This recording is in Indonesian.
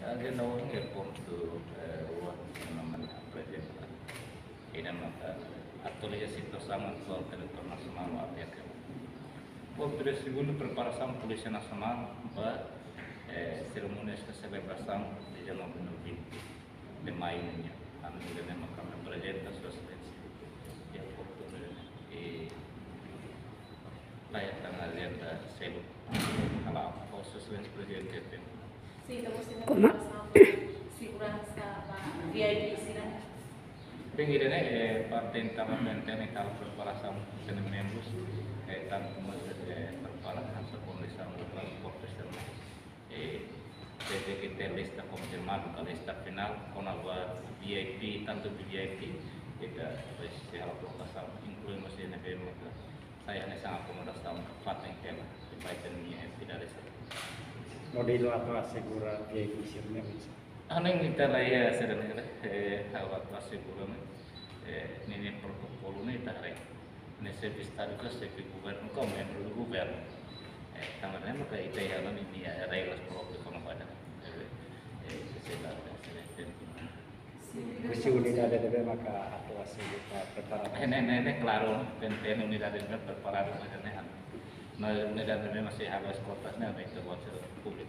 Agenda orang airport tu ruang namanya presiden. Ini maka atualisasi bersama Direktur Nasional APK. Waktu sebelum preparação Polícia Nacional para cerimônias que celebração de 19 de maio, a medida que a Câmara apresenta sua excelência e a cultura e layakkan agenda selo kalau proses presiden itu. Sí, estamos segurança VIP sila. Pengiranya parte internamente ni tal preparação de membros tanto como preparação da comissão do transporte externo. Desde que tem lista confirmada, a lista final com a VIP, tanto VIP, kita se a aprovação, incluímos em NPM, saya nessa acomodação fatem tema, de baita minha finalização. Modelo atau asegura VIP sirnya bisa. Aneng kita laya sebenarnya awak pasti belum ini protokol ini tarik. Ini service tadi ke service gubernur kau memberi gubernur. Tangannya maka itu yang ini ya railas protokol kalau pada. Kursi unidade debe maka atau asegura preparasi. Ini claro, penting unidade debe preparado macamnya. No unidade debe masih harus kotasnya itu buat publik